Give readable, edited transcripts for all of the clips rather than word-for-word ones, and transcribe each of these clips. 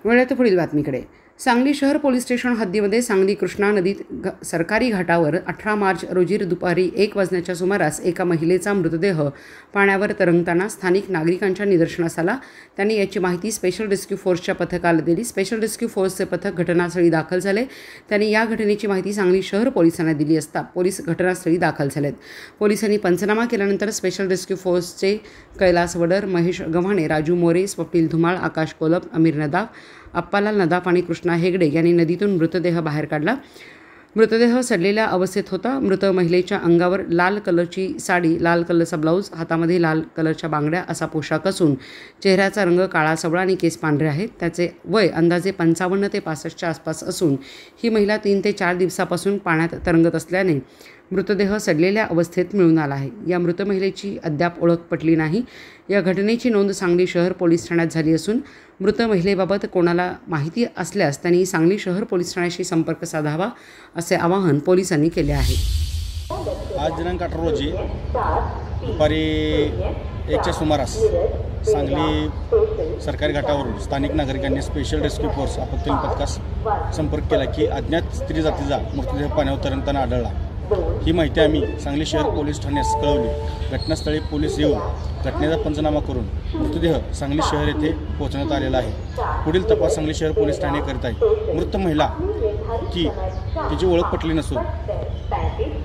वेळेत पुढील बातमीकडे. सांगली शहर पोलीस स्टेशन हद्दीमध्ये सांगली कृष्णा नदीत सरकारी घाटावर 18 मार्च रोजी दुपारी 1 वाजण्याच्या सुमारास एका महिलेचा मृतदेह पाण्यावर तरंगताना स्थानिक नागरिकांच्या निदर्शनास आला. त्यांनी याची माहिती स्पेशल रेस्क्यू फोर्सच्या पथकाला दिली. स्पेशल रेस्क्यू फोर्सचे पथक घटनास्थळी दाखल झाले. त्यांनी या घटनेची माहिती सांगली शहर पोलिसांना दिली असता पोलीस घटनास्थळी दाखल झालेत. पोलिसांनी पंचनामा केल्यानंतर स्पेशल रेस्क्यू फोर्सचे कैलास वडर, महेश गव्हाणे, राजू मोरे, स्वप्नील धुमाळ, आकाश कोलप, अमीर नदाफ, अप्पालाल नदाफ आणि कृष्णा हेगडे यांनी नदीतून मृतदेह बाहेर काढला. मृतदेह सडलेल्या अवस्थेत होता. मृत महिलेच्या अंगावर लाल कलरची साडी, लाल कलरचा ब्लाऊज, हातामध्ये लाल कलरच्या बांगड्या असा पोशाख असून चेहऱ्याचा रंग काळा सावळा आणि केस पांढरे आहेत. त्याचे वय अंदाजे 55 ते 65च्या आसपास असून ही महिला 3 ते 4 दिवसापासून पाण्यात तरंगत असल्याने मृतदेह सडलेल्या अवस्थेत मिळून आला आहे. या मृत महिलेची अद्याप ओळख पटली नाही. या घटनेची नोंद सांगली शहर पोलीस ठाण्यात झाली असून मृत महिलेबाबत कोणाला माहिती असल्यास त्यांनी सांगली शहर पोलीस ठाण्याशी संपर्क साधावा असे आवाहन पोलिसांनी केले आहे. आज दिनांक 18 रोजी दुपारी 1च्या सुमारास सांगली सरकारी घाटावरून स्थानिक नागरिकांनी स्पेशल रेस्क्यू फोर्स आपत्कालीन पथकास संपर्क केला की अज्ञात स्त्री जातीचा मृतदेह पाण्यावर तरंगताना आढळला. ही माहिती आम्ही सांगली शहर पोलीस ठाण्यास कळवली. घटनास्थळी पोलीस येऊन घटनेचा पंचनामा करून मृतदेह सांगली शहर येथे पोहोचवण्यात आलेला आहे. पुढील तपास सांगली शहर पोलीस ठाणे करीत आहे. मृत महिला तिची ओळख पटली नसून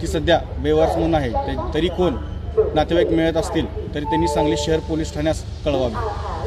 ती सध्या बेवारस म्हणून आहे. तरी कोण नातेवाईक मिळत असतील तरी त्यांनी सांगली शहर पोलीस ठाण्यास कळवावे.